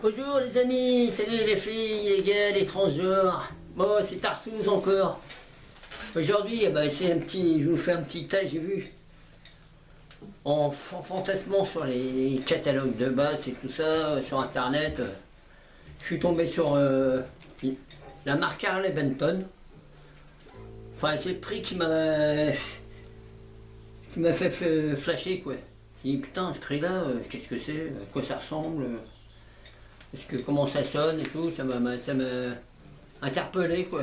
Bonjour les amis, salut les filles, les gars, les transgenres. Bon, c'est Tartouze encore. Aujourd'hui, c'est un petit, je vous fais un petit tas, j'ai vu. En fantasmant sur les catalogues de basse et tout ça, sur internet, je suis tombé sur la marque Harley Benton. Enfin, c'est le prix qui m'a fait flasher quoi. J'ai dit putain, ce prix-là, qu'est-ce que c'est, à quoi ça ressemble, parce que comment ça sonne et tout, ça m'a interpellé quoi.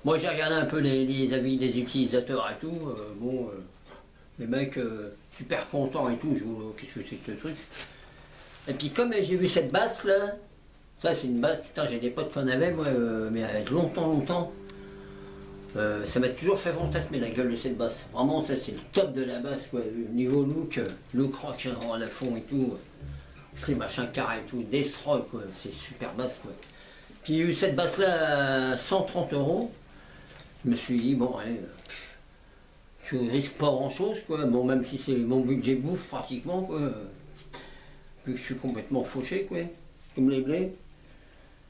Moi j'ai regardé un peu les avis des utilisateurs et tout, les mecs super contents et tout, je dis qu'est-ce que c'est ce truc. Et puis comme j'ai vu cette basse là, ça c'est une basse, putain j'ai des potes qui en avaient moi, mais avec longtemps. Ça m'a toujours fait fantasmer la gueule de cette basse. Vraiment ça c'est le top de la basse quoi. Niveau look rock'n'roll à la fond et tout. Les machins carrés et tout, Destroy quoi, c'est super basse quoi. Puis j'ai eu cette basse là à 130 €. Je me suis dit bon ouais, je risque pas grand chose quoi. Bon même si c'est mon budget bouffe pratiquement quoi. Vu que je suis complètement fauché quoi, comme les blés.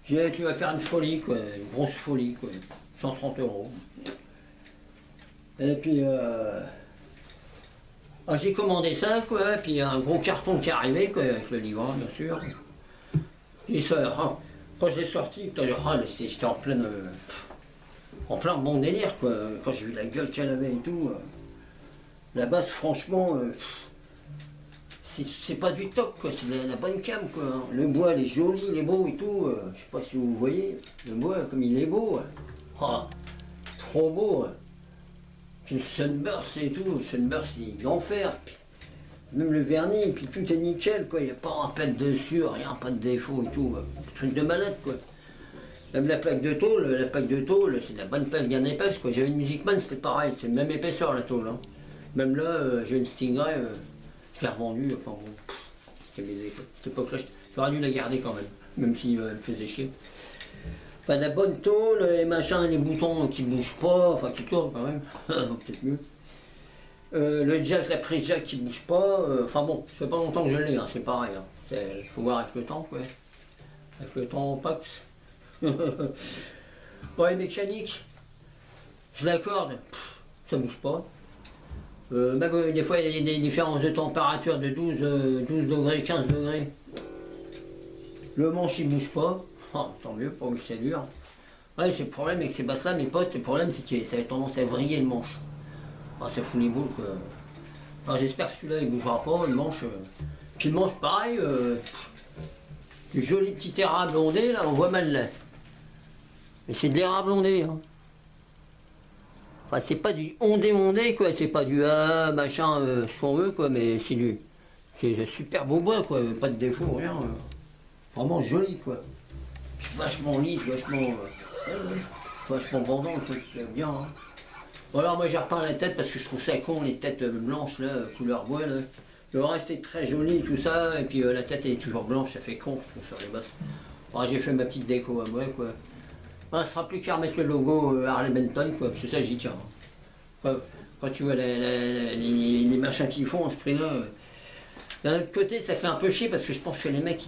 J'ai dit tu vas faire une folie quoi, une grosse folie quoi. 130 €. Et puis j'ai commandé ça quoi, puis il y a un gros carton qui est arrivé quoi, avec le livreur bien sûr. Et ça, quand je l'ai sorti, j'étais en plein bon délire quoi, quand j'ai vu la gueule qu'elle avait et tout. La basse franchement, c'est pas du top quoi, c'est de la bonne cam quoi. Hein. Le bois il est joli, il est beau et tout, je sais pas si vous voyez, le bois comme il est beau. Trop beau. Puis le sunburst et tout, le sunburst il est l'enfer. Même le vernis, puis tout est nickel quoi, il n'y a pas un pet dessus, rien, pas de défaut et tout. Truc de malade quoi. Même la plaque de tôle, c'est de la bonne plaque bien épaisse quoi. J'avais une Musicman, c'était pareil, c'était la même épaisseur la tôle. Hein. Même là, j'ai une Stingray, je l'ai revendue, enfin bon, c'était baisé quoi. Cette époque-là, j'aurais dû la garder quand même si elle me faisait chier. Enfin, la bonne tôle, les machins, les boutons qui bougent pas, enfin qui tournent quand même, peut-être mieux. Le jack, la prise jack qui bouge pas, enfin bon, ça fait pas longtemps que je l'ai, hein, c'est pareil. Il faut voir avec le temps quoi. Avec le temps on paxe. Bon, les mécaniques, je l'accorde, ça bouge pas. Même des fois il y a des différences de température de 12 degrés, 15 degrés. Le manche il bouge pas. Oh, tant mieux, pas que c'est dur. Ouais, c'est le problème avec ces basses là, mes potes, le problème c'est que ça a tendance à vriller le manche. Oh, ça fout les boules quoi. Alors j'espère que celui-là il bougera pas, le manche. Puis le manche pareil, du joli petit érable ondé, là on voit mal là. Mais c'est de l'érable ondé. Hein. Enfin c'est pas du ondé quoi, c'est pas du machin ce qu'on veut quoi, mais c'est super beau bois quoi, pas de défaut, rien. Vraiment joli quoi. Vachement lisse, vachement bandant le truc, bien. Hein. Bon alors moi j'ai repeint la tête parce que je trouve ça con les têtes blanches là, couleur bois là. Le reste est très joli tout ça, et puis la tête elle est toujours blanche, ça fait con je trouve sur les basses. Alors j'ai fait ma petite déco à moi quoi. Il sera plus qu'à remettre le logo Harley Benton quoi, parce que ça j'y tiens. Hein. Quand tu vois les machins qu'ils font à ce prix là. D'un autre côté, ça fait un peu chier parce que je pense que les mecs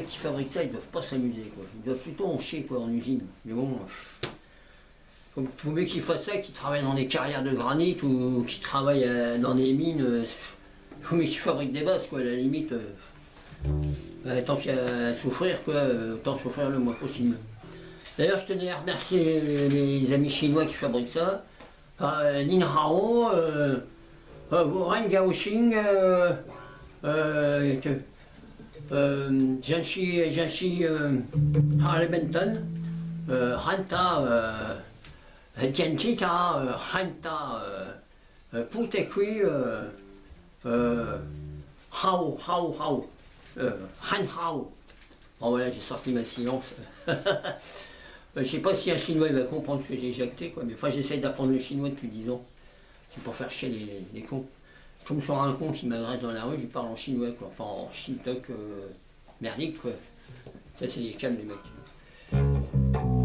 qui fabriquent ça, ils doivent pas s'amuser quoi. Ils doivent plutôt en chier quoi en usine. Mais bon, faut mieux qu'ils fassent ça, qu'ils travaillent dans des carrières de granit ou qu'ils travaillent dans des mines. Faut mieux qu'ils fabriquent des basses quoi. À la limite, tant qu'il y a à souffrir quoi, autant souffrir le moins possible. D'ailleurs, je tenais à remercier les amis chinois qui fabriquent ça. Nin Hao, Ren Gaoxing. Jianxi Harley Benton, Hanta, Jianjita, Hanta, Putekui, Hao, Han Hao. Bon voilà, j'ai sorti ma silence. Je sais pas si un chinois il va comprendre ce que j'ai éjecté, quoi, mais enfin j'essaie d'apprendre le chinois depuis 10 ans. C'est pour faire chier les cons. Je tombe sur un con qui m'adresse dans la rue, je lui parle en chinois, quoi. Enfin en chinois merdique, quoi. Ça, c'est les calmes, les mecs.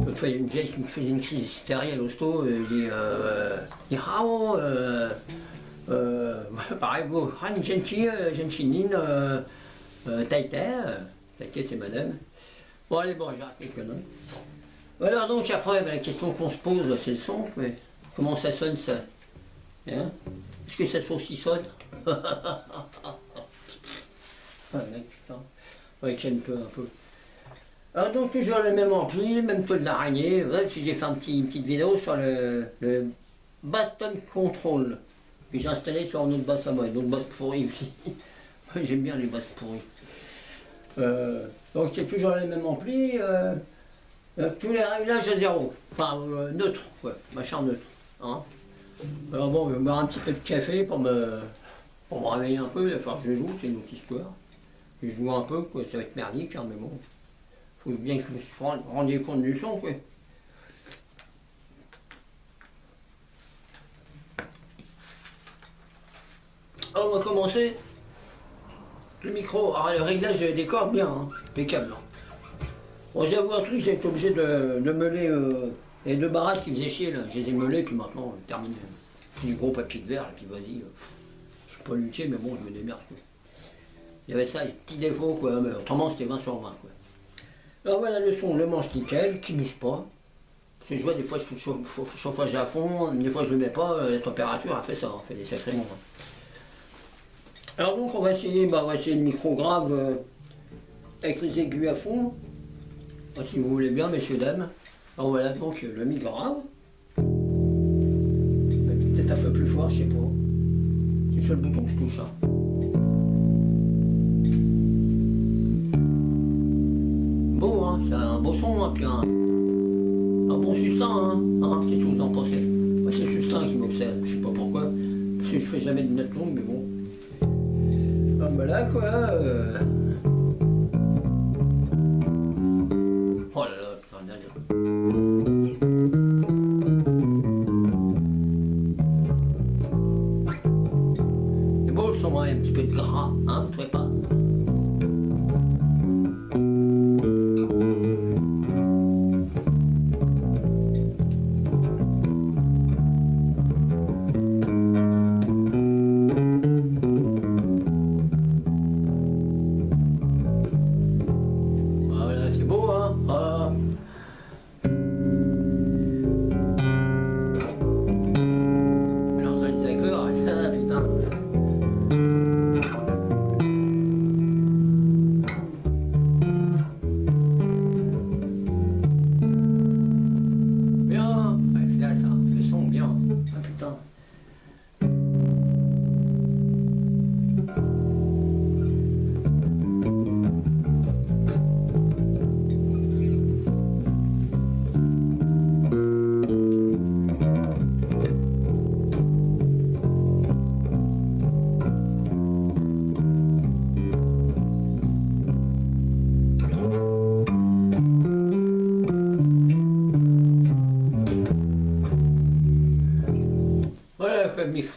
L'autre fois, il y a une vieille qui me faisait une crise hystérie à l'hosto, je dis Hao, pareil, Han Genchi Nin, Tai Tai, Laquelle c'est madame. Bon, allez, bon, j'arrête les conneries. Voilà, donc après, ben, la question qu'on se pose, c'est le son. Mais comment ça sonne, ça? Hein? Est-ce que ça saucissonne? Ah, mec, putain. Ouais, j'aime un peu. Alors, donc, toujours le même ampli, le même taux d'araignée. Voilà, si j'ai fait une petite vidéo sur le Baston Control que j'ai installé sur un autre basse à moi, donc basse pourrie aussi. J'aime bien les basses pourries. Donc, c'est toujours les mêmes amplis. Tous les réglages à zéro. Enfin, neutre, quoi. Machin neutre. Hein. Alors, bon, je vais boire un petit peu de café pour me réveiller un peu. Il va falloir que je joue, c'est une autre histoire. Je joue un peu, quoi. Ça va être merdique, hein, mais bon. Faut bien que je me rendiez compte du son, quoi. Alors, on va commencer. Le micro, alors le réglage des cordes, bien, hein, impeccable. Hein. Bon, j'avoue un truc, j'ai été obligé de meuler les deux baraques qui faisaient chier, là. Je les ai meulées, puis maintenant, terminé. Puis du gros papier de verre, et puis vas-y. Je suis pas luthier, mais bon, je me démerde, quoi. Il y avait ça, les petits défauts, quoi, mais autrement, c'était 20 sur 20, quoi. Alors voilà le son, le manche nickel, qui ne bouge pas. Parce que je vois, des fois, je fous le chauffage à fond, des fois, je le mets pas, la température, elle fait ça, elle fait des sacrés moments. Alors donc on va essayer le micro grave avec les aigus à fond, si vous voulez bien messieurs dames. Alors voilà donc le micro grave. Peut-être un peu plus fort, je sais pas. C'est sur le bouton que je touche. Hein. Beau hein, c'est un beau son, hein, puis un bon sustain, hein. Qu'est-ce que vous en pensez? Moi c'est le sustain qui m'obsède, je sais pas pourquoi. Parce que je fais jamais de notes longues, mais bon. Donc voilà quoi. Oh là là, putain, c'est beau le son, hein, un petit peu de gras, hein, vous trouvez pas?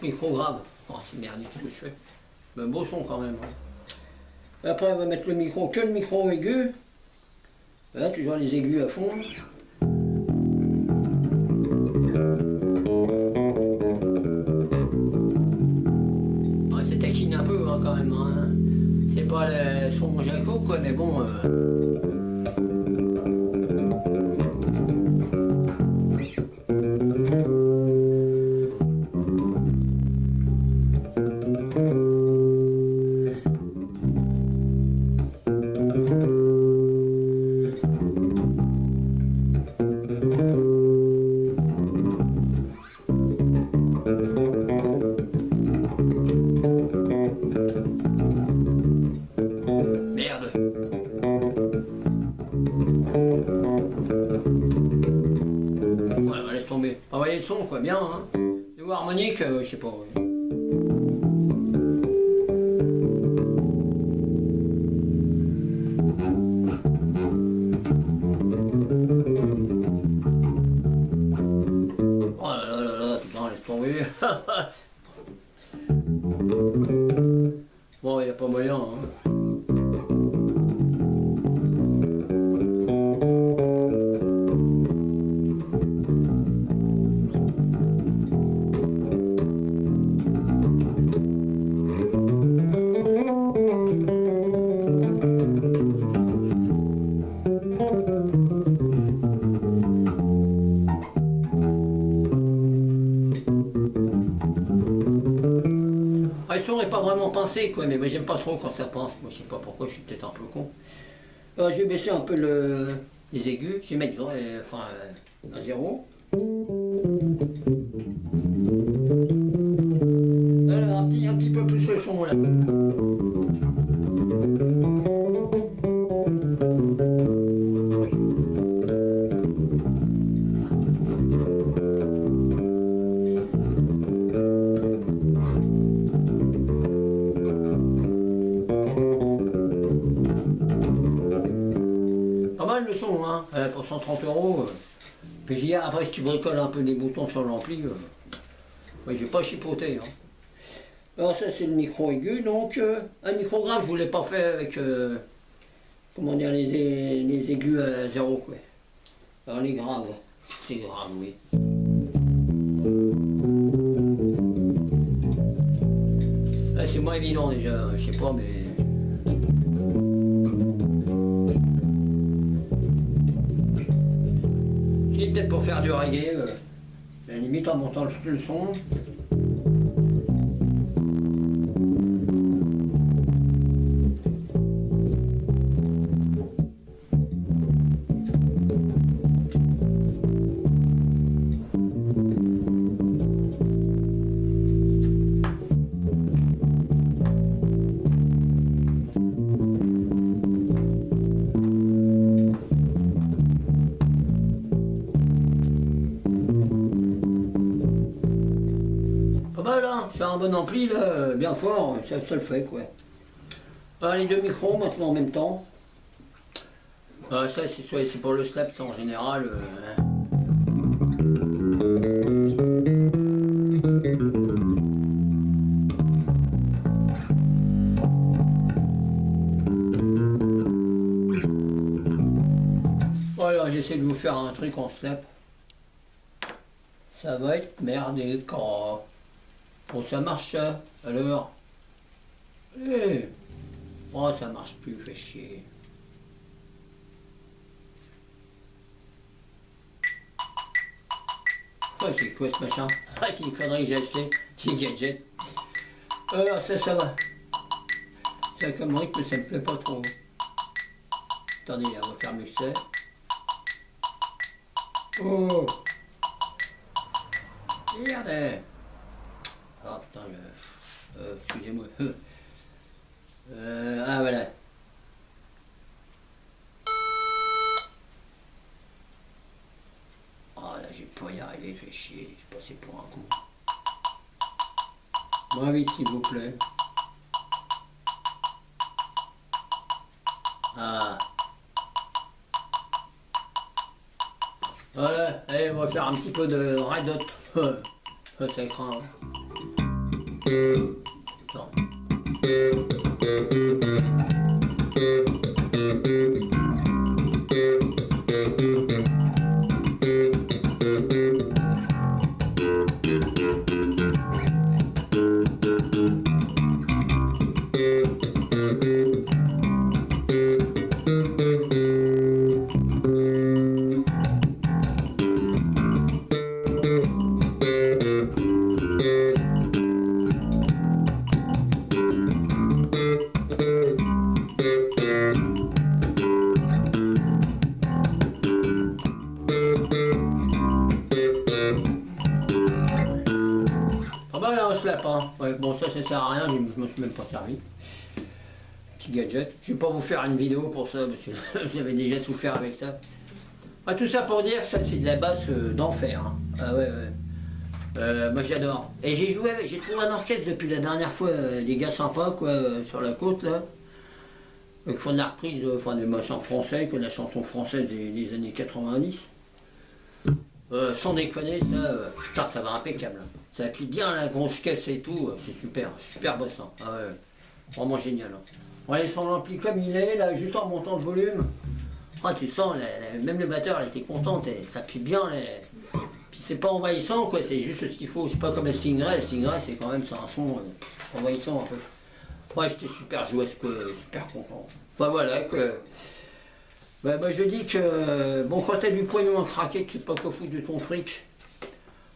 Micro grave. Oh, c'est merdique ce que je fais. Mais beau son quand même. Hein. Après, on va mettre le micro, que le micro aigu. Voilà, toujours les aigus à fond. Ouais, c'est taquine un peu hein, quand même. Hein. C'est pas le son Jaco, quoi, mais bon. Quoi, bien, hein. Niveau harmonique, je sais pas. Ouais. Oh là là là, putain, laisse tomber. Bon, il n'y a pas moyen, hein. vraiment pincer quoi, mais moi j'aime pas trop quand ça pince, moi je sais pas pourquoi, je suis peut-être un peu con. Alors je vais baisser un peu les aigus, je vais mettre à 0. Alors un petit peu plus le son là. Pas mal le son, hein, pour 130 €. Puis j'y ai, après si tu bricoles un peu les boutons sur l'ampli, ouais, j'ai pas chipoté. Hein. Alors ça c'est le micro aigu, donc un micro grave je voulais pas faire avec comment dire les aigus à 0 quoi. Alors les graves, c'est grave oui. Là c'est moins évident déjà, je sais pas mais. Si peut-être pour faire du reggae, à la limite en montant le son. C'est un bon ampli là, bien fort, ça le fait quoi. Alors, les deux micros maintenant en même temps. Ça c'est pour le slap, ça en général. Voilà, j'essaie de vous faire un truc en slap. Ça va être merdique. Bon, ça marche ça, alors. Oh, ça marche plus, fait chier. Ouais, c'est quoi ce machin? Ah, c'est une connerie que j'ai acheté, petit gadget. Alors, ça va. Ça comme rythme, ça me plaît pas trop. Attendez, on va faire mieux que ça. Oh! Merde! Ah putain, excusez-moi. Ah voilà. Ah là, j'ai pas y arriver, je vais chier, je passais pour un con. Moins vite s'il vous plaît. Ah. Voilà, allez, on va faire un petit peu de Red Hot. Ça craint. Non. Ouais, bon ça sert à rien, je me suis même pas servi. Petit gadget. Je vais pas vous faire une vidéo pour ça, parce que vous avez déjà souffert avec ça. Ah, tout ça pour dire, ça c'est de la basse d'enfer. Hein. Ah ouais, ouais. Moi j'adore. Et j'ai joué avec, j'ai trouvé un orchestre depuis la dernière fois, des gars sympas quoi, sur la côte là. Qui font de la reprise, enfin des machins français, que la chanson française des années 90. Sans déconner, ça, putain, ça va impeccable. Ça appuie bien la grosse caisse et tout, c'est super, super bossant. Ah ouais, vraiment génial. Hein. On va laisser l'ampli comme il est, là, juste en montant le volume. Ah, tu sens, même le batteur, elle était contente, ça appuie bien. Puis c'est pas envahissant, quoi, c'est juste ce qu'il faut. C'est pas comme la Stingray c'est quand même un son envahissant un peu. Ouais, j'étais super joué, super content. Enfin voilà, quoi. Bah, je dis que, bon, quand t'as du pognon à craquer, que tu sais pas quoi foutre de ton fric,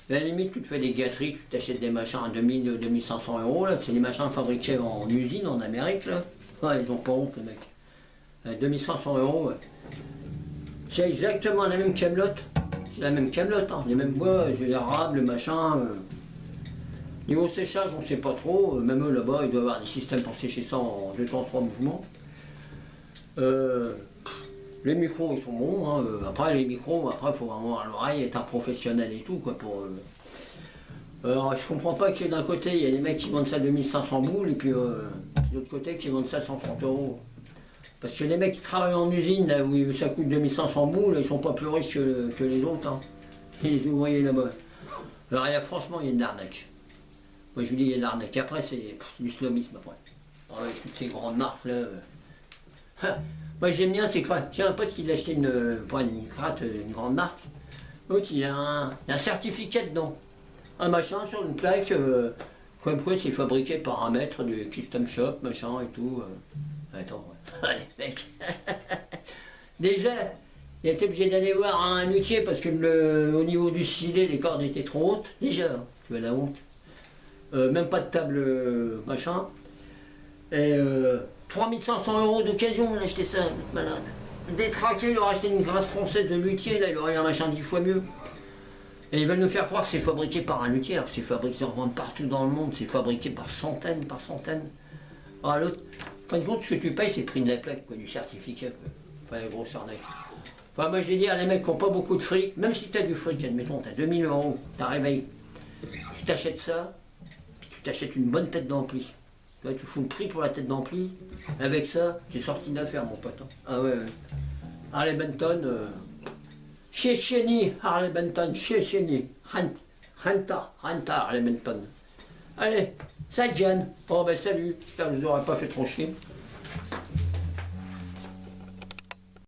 À la limite, tu te fais des gâteries, tu t'achètes des machins à 2000, 2500 euros, là. C'est des machins fabriqués en usine en Amérique, là. Ouais, ils ont pas honte, les mecs. 2500 euros, ouais. C'est exactement la même camelote. C'est la même camelote, hein. Les mêmes bois, les arables, le machin. Niveau séchage, on sait pas trop. Même eux là-bas, ils doivent avoir des systèmes pour sécher ça en 2 temps, 3 mouvements. Les micros, ils sont bons. Hein. Après, les micros, après, il faut vraiment avoir l'oreille, être un professionnel et tout, quoi, pour. Alors, je comprends pas qu'il y ait d'un côté, il y a des mecs qui vendent ça 2500 boules, et puis de l'autre côté, qui vendent ça 130 euros. Parce que les mecs qui travaillent en usine, là où ça coûte 2500 boules, ils sont pas plus riches que les autres. Hein. Les ouvriers là-bas. Alors, franchement, il y a une arnaque. Moi, je vous dis, il y a une arnaque. Après, c'est du snobisme, après. Alors, toutes ces grandes marques, là. Moi, j'aime bien ces crates. J'ai un pote qui l'a acheté une crate, une grande marque. L'autre, il a un certificat dedans. Un machin sur une plaque, comme quoi c'est fabriqué par un maître du custom shop, machin et tout. Attends, allez, mec. Déjà, il était obligé d'aller voir un luthier parce que au niveau du filet, les cordes étaient trop hautes. Déjà, tu vois la honte. Même pas de table, machin. Et 3500 euros d'occasion, on a acheté ça, malade. Détraqué, il aurait acheté une gratte française de luthier, là, il aurait un machin 10 fois mieux. Et ils veulent nous faire croire que c'est fabriqué par un luthier, c'est fabriqué, on vend partout dans le monde, c'est fabriqué par centaines, par centaines. Alors l'autre, en fin de compte, ce que tu payes, c'est le prix de la plaque, quoi, du certificat, quoi. Enfin, la grosse arnaque. Enfin, moi, je vais dire, les mecs qui n'ont pas beaucoup de fric, même si tu as du fric, admettons, tu as 2000 euros, tu as réveillé, tu t'achètes ça, puis tu t'achètes une bonne tête d'ampli. Tu fous le prix pour la tête d'ampli, avec ça, tu es sorti d'affaire, mon pote. Ah ouais, ouais. Harley Benton, Checheni, Harley Benton, Checheni, Renta, Harley Benton. Allez, ça Jan. Oh ben salut, j'espère que je vous aurais pas fait trop chier.